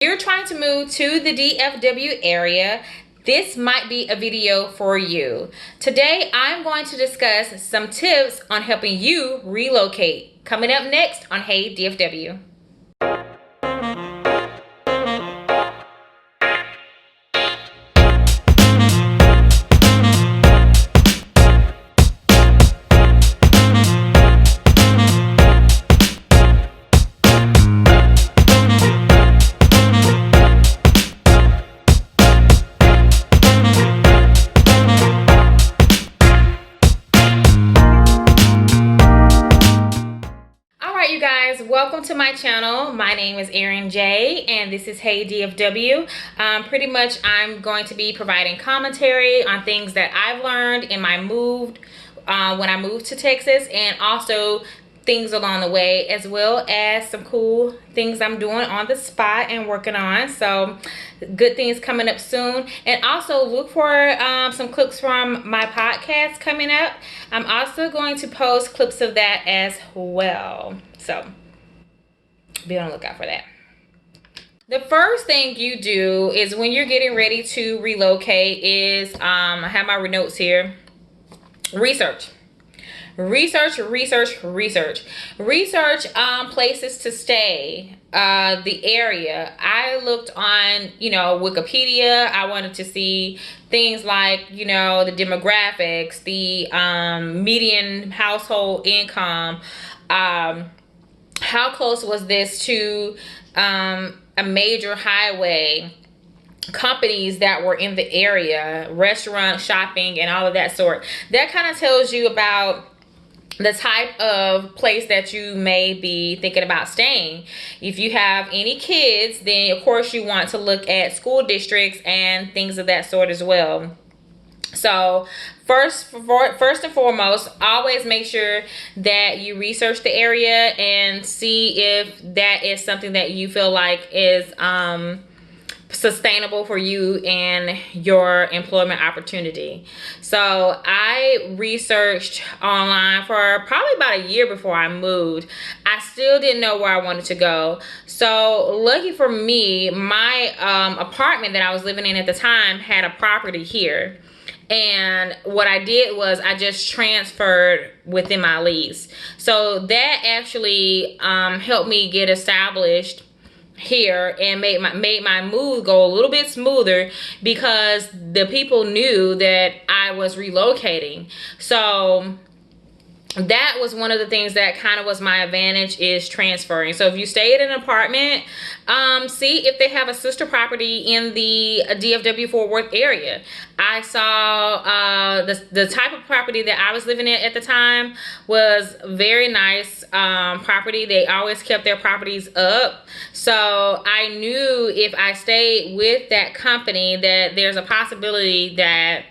You're trying to move to the DFW area, this might be a video for you. Today, I'm going to discuss some tips on helping you relocate. Coming up next on Hey DFW. You guys, welcome to my channel. My name is Erin J and this is Hey DFW. Pretty much I'm going to be providing commentary on things that I've learned in my when I moved to Texas, and also things along the way, as well as some cool things I'm doing on the spot and working on. So good things coming up soon. And also look for some clips from my podcast coming up. I'm also going to post clips of that as well. So be on the lookout for that. The first thing you do is when you're getting ready to relocate is, I have my notes here, research places to stay, the area. I looked on, Wikipedia. I wanted to see things like, the demographics, the median household income, how close was this to a major highway, companies that were in the area, restaurant, shopping, and all of that sort. That kind of tells you about the type of place that you may be thinking about staying. If you have any kids, then of course you want to look at school districts and things of that sort as well. So first and foremost, always make sure that you research the area and see if that is something that you feel like is sustainable for you and your employment opportunity. So I researched online for probably about a year before I moved. I still didn't know where I wanted to go. So lucky for me, my apartment that I was living in at the time had a property here. And what I did was I just transferred within my lease. So that actually helped me get established here and made my move go a little bit smoother, because the people knew that I was relocating. So that was one of the things that kind of was my advantage, is transferring. So if you stay at an apartment, see if they have a sister property in the DFW Fort Worth area. I saw the type of property that I was living in at the time was very nice property. They always kept their properties up. So I knew if I stayed with that company that there's a possibility that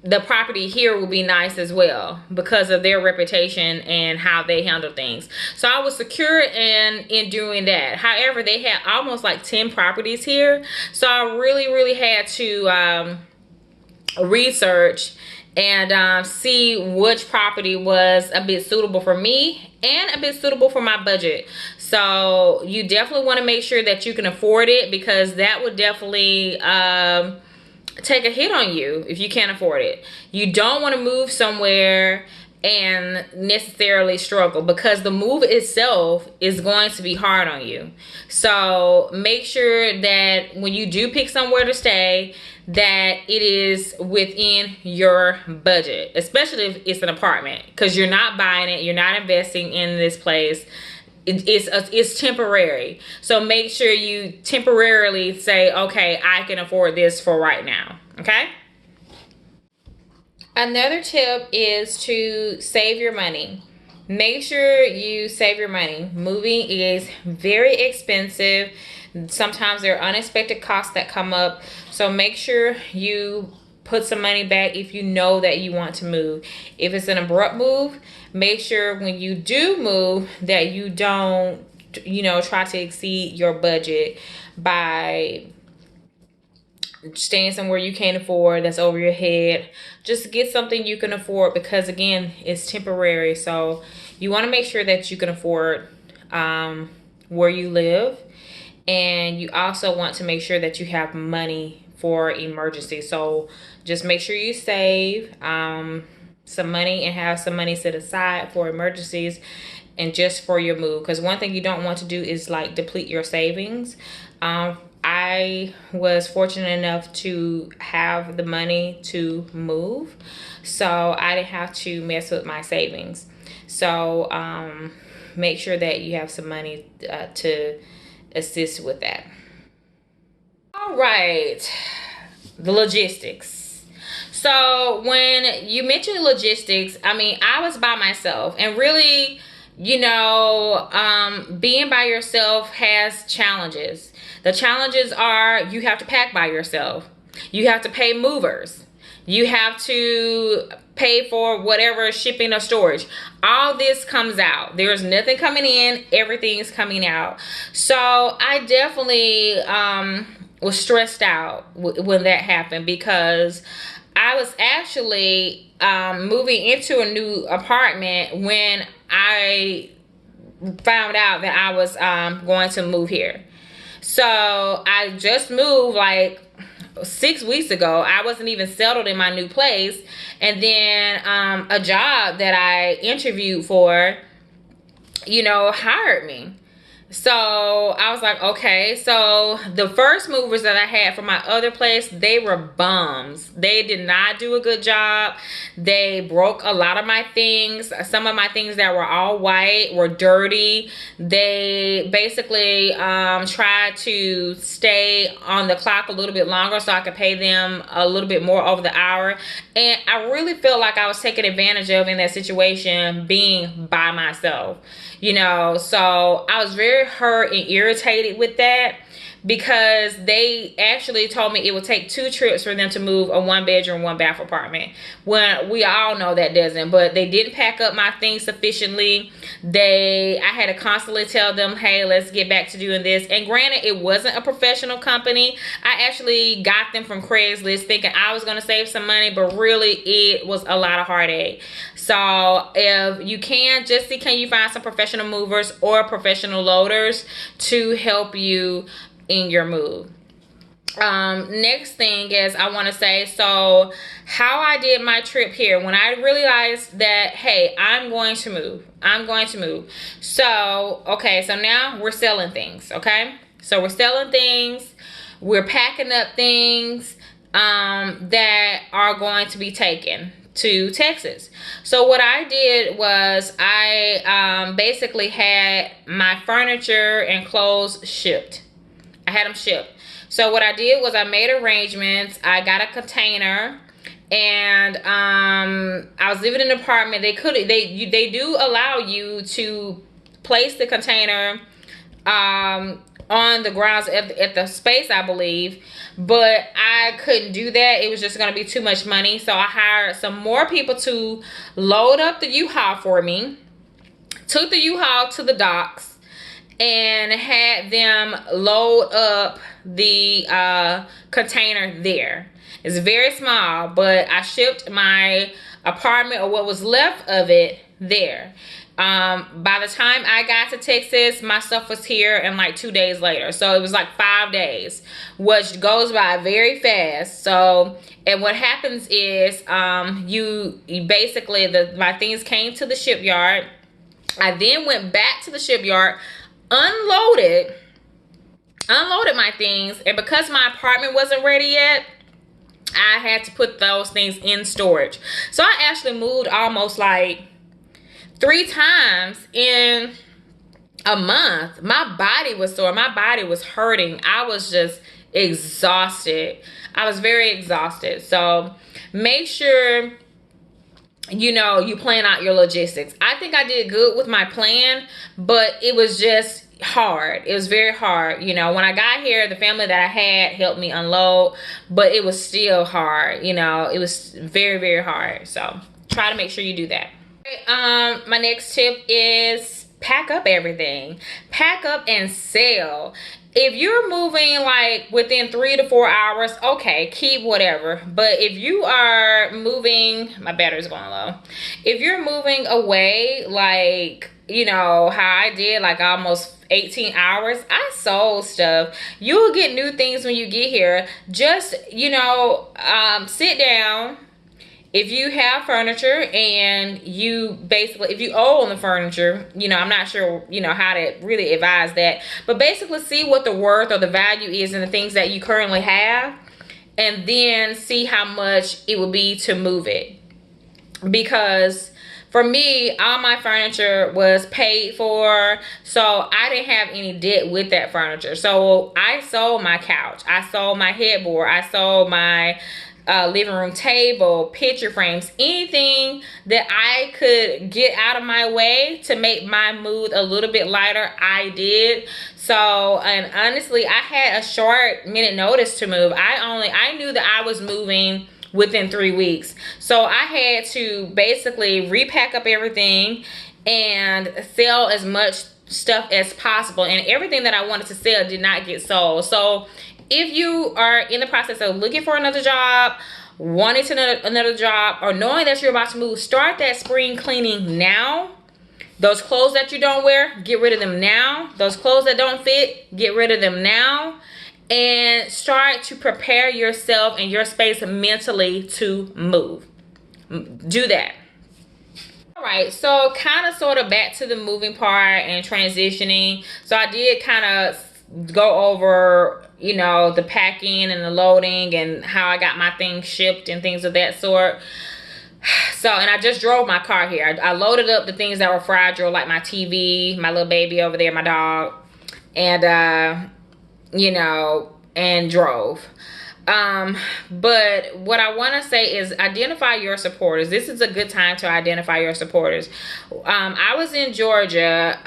the property here will be nice as well, because of their reputation and how they handle things. So I was secure in doing that. However, they had almost like 10 properties here. So I really had to research and see which property was a bit suitable for me and a bit suitable for my budget. So you definitely want to make sure that you can afford it, because that would definitely take a hit on you if you can't afford it. You don't want to move somewhere and necessarily struggle, because the move itself is going to be hard on you. So make sure that when you do pick somewhere to stay, that it is within your budget, especially if it's an apartment, because you're not buying it, you're not investing in this place. It's temporary. So make sure you temporarily say, okay, I can afford this for right now. Okay. Another tip is to save your money. Make sure you save your money. Moving is very expensive. Sometimes there are unexpected costs that come up. So make sure you put some money back if you know that you want to move. If it's an abrupt move, make sure when you do move that you don't, try to exceed your budget by staying somewhere you can't afford, that's over your head. Just get something you can afford, because again, it's temporary. So you want to make sure that you can afford where you live, And you also want to make sure that you have money for emergencies. So just make sure you save some money and have some money set aside for emergencies and just for your move. Because one thing you don't want to do is like deplete your savings. I was fortunate enough to have the money to move, so I didn't have to mess with my savings. So make sure that you have some money to assist with that. All right, the logistics. So when you mentioned logistics, I mean, I was by myself, and really, you know, being by yourself has challenges. The challenges are you have to pack by yourself. You have to pay movers. You have to pay for whatever shipping or storage. All this comes out. There's nothing coming in. Everything's coming out. So I definitely was stressed out when that happened, because I was actually moving into a new apartment when I found out that I was going to move here. So I just moved like 6 weeks ago. I wasn't even settled in my new place. And then a job that I interviewed for, you know, hired me. So I was like, okay. So the first movers that I had from my other place, they were bums. They did not do a good job. They broke a lot of my things. Some of my things that were all white were dirty. They basically tried to stay on the clock a little bit longer so I could pay them a little bit more over the hour. And I really felt like I was taken advantage of in that situation, being by myself. You know, so I was very hurt and irritated with that, because they actually told me it would take 2 trips for them to move a 1-bedroom, 1-bath apartment. When we all know that doesn't, but they didn't pack up my things sufficiently. I had to constantly tell them, hey, let's get back to doing this. And granted, it wasn't a professional company. I actually got them from Craigslist thinking I was going to save some money, but really it was a lot of heartache. So if you can, just see, can you find some professional movers or professional loaders to help you in your move. Next thing is I want to say, so how I did my trip here when I realized that, hey, I'm going to move. So okay, so now we're selling things. Okay, so we're selling things, we're packing up things that are going to be taken to Texas. So what I did was I basically had my furniture and clothes shipped. I had them shipped. So what I did was I made arrangements. I got a container, and I was living in an apartment. They do allow you to place the container on the grounds at the space, I believe, but I couldn't do that. It was just going to be too much money. So I hired some more people to load up the U-Haul for me, took the U-Haul to the docks, and had them load up the container there. It's very small, but I shipped my apartment, or what was left of it, there. By the time I got to Texas, my stuff was here in like 2 days later. So it was like 5 days, which goes by very fast. So, and what happens is you basically, my things came to the shipyard. I then went back to the shipyard, unloaded my things, and because my apartment wasn't ready yet, I had to put those things in storage. So I actually moved almost like 3 times in a month. My body was sore. My body was hurting. I was just exhausted. I was very exhausted. So make sure, you know, you plan out your logistics. I think I did good with my plan, but it was just hard. It was very hard. You know, when I got here, the family that I had helped me unload, but it was still hard. You know, it was very, very hard. So try to make sure you do that. My next tip is pack up everything. Pack up and sell. If you're moving like within 3 to 4 hours, okay, keep whatever. But if you are moving, my battery's going low. If you're moving away, like, you know, how I did, like almost 18 hours, I sold stuff. You'll get new things when you get here. Just, sit down. If you have furniture and you basically, if you own the furniture, I'm not sure, how to really advise that. But basically see what the worth or the value is in the things that you currently have. And then see how much it would be to move it. Because for me, all my furniture was paid for, so I didn't have any debt with that furniture. So I sold my couch, I sold my headboard, I sold my living room table, picture frames, anything that I could get out of my way to make my mood a little bit lighter, I did. So, and honestly, I had a short minute notice to move. I knew that I was moving within 3 weeks. So I had to basically repack up everything and sell as much stuff as possible. And everything that I wanted to sell did not get sold. So if you are in the process of looking for another job, wanting to another job, or knowing that you're about to move, start that spring cleaning now. Those clothes that you don't wear, get rid of them now. Those clothes that don't fit, get rid of them now. And start to prepare yourself and your space mentally to move. Do that. All right, so kind of sort of back to the moving part and transitioning. So I did kind of go over, the packing and the loading and how I got my things shipped and things of that sort. So, and I just drove my car here. I loaded up the things that were fragile, like my TV, my little baby over there, my dog, and and drove. But what I want to say is identify your supporters. This is a good time to identify your supporters. I was in Georgia.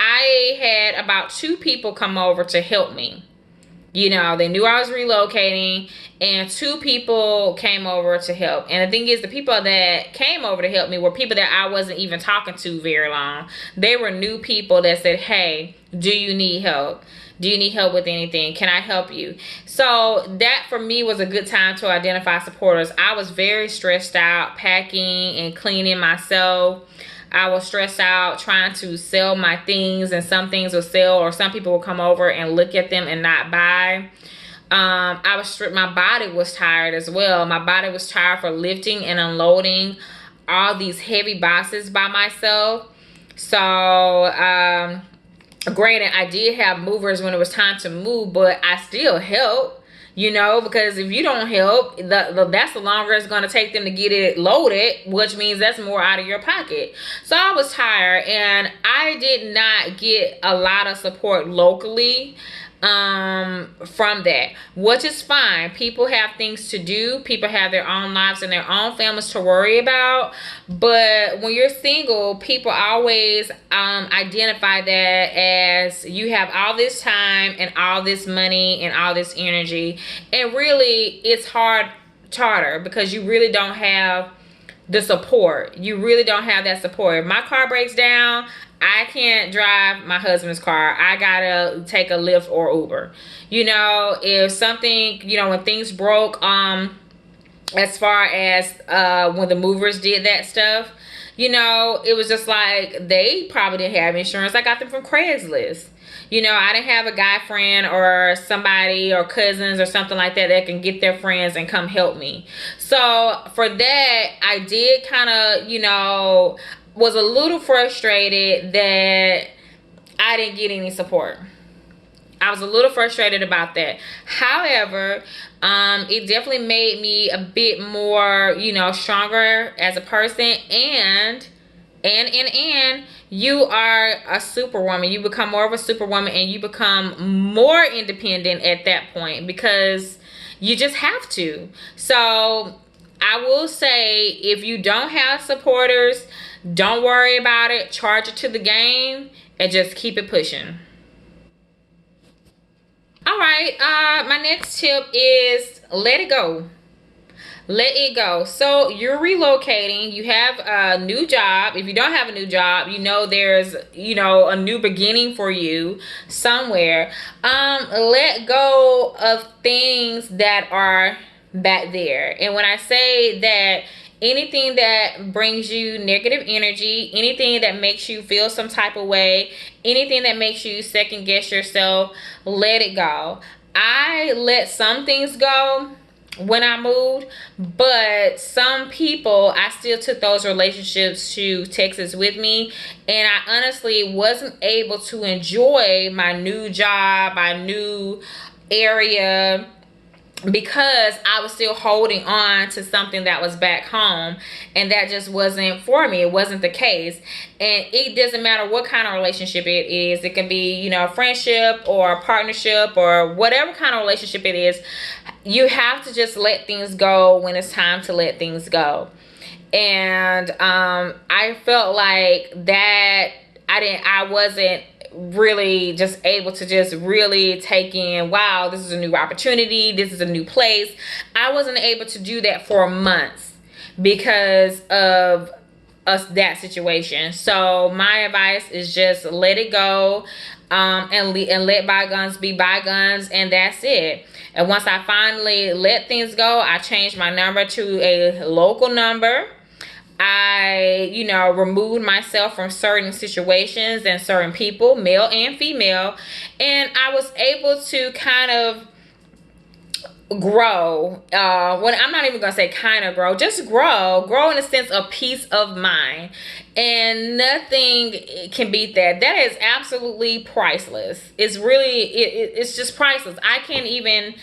I had about 2 people come over to help me. They knew I was relocating, and 2 people came over to help. And the thing is, the people that came over to help me were people that I wasn't even talking to very long. They were new people that said, hey, do you need help? Do you need help with anything? Can I help you? So that for me was a good time to identify supporters. I was very stressed out packing and cleaning myself. I was stressed out trying to sell my things, and some things would sell, or some people would come over and look at them and not buy. My body was tired as well. My body was tired for lifting and unloading all these heavy boxes by myself. So, granted, I did have movers when it was time to move, but I still helped. Because if you don't help, that's the longer it's going to take them to get it loaded, which means that's more out of your pocket. So I was tired, and I did not get a lot of support locally from that, which is fine. People have things to do. People have their own lives and their own families to worry about. But when you're single, people always identify that as you have all this time and all this money and all this energy. And really, it's harder because you really don't have the support. You really don't have that support. If my car breaks down, I can't drive my husband's car. I gotta take a Lyft or Uber. If something, when things broke, as far as when the movers did that stuff, it was just like they probably didn't have insurance. I got them from Craigslist. I didn't have a guy friend or somebody or cousins or something like that can get their friends and come help me. So for that, I did kind of, was a little frustrated that I didn't get any support. I was a little frustrated about that. However, it definitely made me a bit more, stronger as a person. And you are a superwoman. You become more of a superwoman, and you become more independent at that point because you just have to. So I will say, if you don't have supporters, don't worry about it. Charge it to the game and just keep it pushing. All right, my next tip is let it go. Let it go. So you're relocating, you have a new job. If you don't have a new job, there's a new beginning for you somewhere. Let go of things that are back there. And when I say that, anything that brings you negative energy, anything that makes you feel some type of way, anything that makes you second guess yourself, let it go. I let some things go when I moved, but some people, I still took those relationships to Texas with me, and I honestly wasn't able to enjoy my new job, my new area, because I was still holding on to something that was back home, and that just wasn't for me. It wasn't the case. And it doesn't matter what kind of relationship it is. It can be, you know, a friendship or a partnership or whatever kind of relationship it is. You have to just let things go when it's time to let things go. And I felt like that I wasn't really just able to just really take in, wow, this is a new opportunity, this is a new place. I wasn't able to do that for months because of that situation. So my advice is just let it go, and let bygones be bygones, and that's it. And once I finally let things go, I changed my number to a local number. I, you know, removed myself from certain situations and certain people, male and female, and I was able to kind of grow. Well, I'm not even gonna say kind of grow, just grow in a sense of peace of mind, and nothing can beat that. That is absolutely priceless. It's really, it's just priceless. I can't even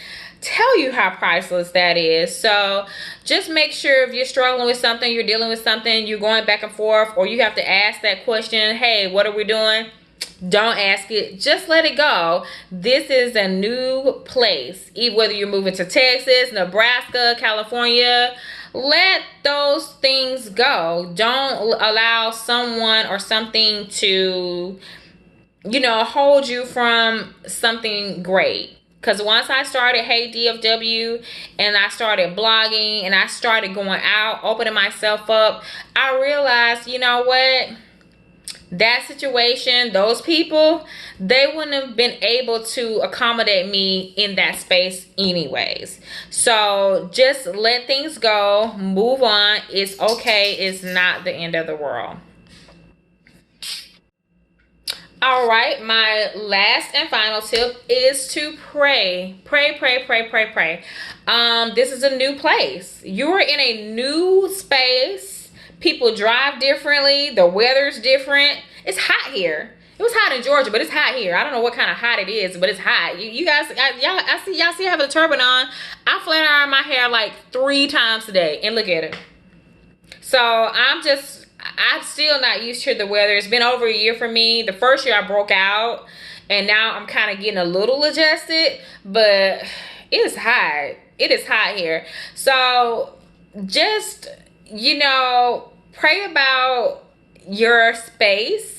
tell you how priceless that is. So just make sure if you're struggling with something, you're dealing with something, you're going back and forth, or you have to ask that question, hey, what are we doing? Don't ask it. Just let it go. This is a new place. Whether you're moving to Texas, Nebraska, California, let those things go. Don't allow someone or something to, you know, hold you from something great. Because once I started Hey DFW and I started blogging and I started going out, opening myself up, I realized, you know what? That situation, those people, they wouldn't have been able to accommodate me in that space anyways. So just let things go, move on. It's okay. It's not the end of the world. All right, my last and final tip is to pray. Pray, pray, pray, pray, pray. This is a new place. You're in a new space. People drive differently. The weather's different. It's hot here. It was hot in Georgia, but it's hot here. I don't know what kind of hot it is, but it's hot. You guys, y'all see I have a turban on. I flat iron my hair like 3 times a day, and look at it. So I'm still not used to the weather. It's been over a year for me. The first year I broke out, and now I'm kind of getting a little adjusted, but it is hot. It is hot here. So just, you know, pray about your space.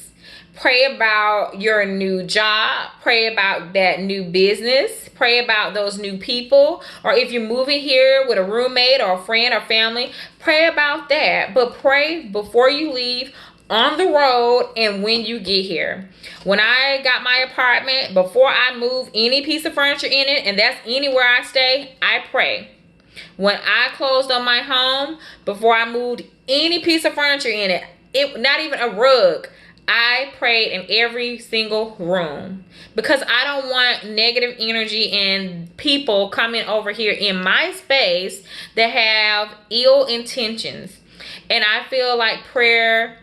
Pray about your new job. Pray about that new business. Pray about those new people. Or if you're moving here with a roommate or a friend or family, pray about that. But pray before you leave, on the road, and when you get here. When I got my apartment, before I move any piece of furniture in it, and that's anywhere I stay, I pray. When I closed on my home, before I moved any piece of furniture in it, not even a rug, I prayed in every single room, because I don't want negative energy and people coming over here in my space that have ill intentions. And I feel like prayer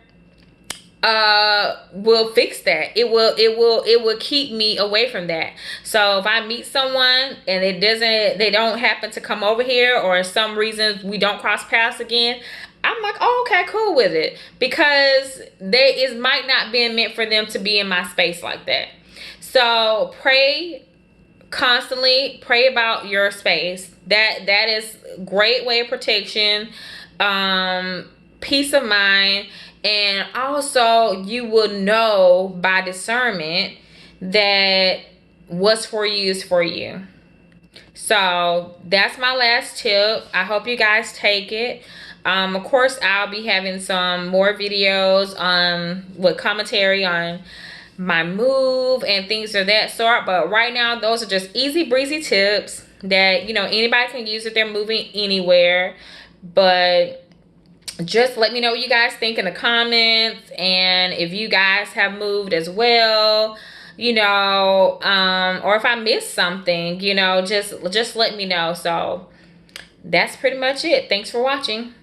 will fix that. It will keep me away from that. So if I meet someone and they don't happen to come over here, or some reason we don't cross paths again, I'm like, oh, okay, cool with it, because it might not be meant for them to be in my space like that. So pray constantly. Pray about your space. That is a great way of protection, peace of mind, and also you will know by discernment that what's for you is for you. So that's my last tip. I hope you guys take it. Of course, I'll be having some more videos with commentary on my move and things of that sort. But right now, those are just easy breezy tips that, you know, anybody can use if they're moving anywhere. But just let me know what you guys think in the comments, and if you guys have moved as well, you know, or if I missed something, you know, just let me know. So that's pretty much it. Thanks for watching.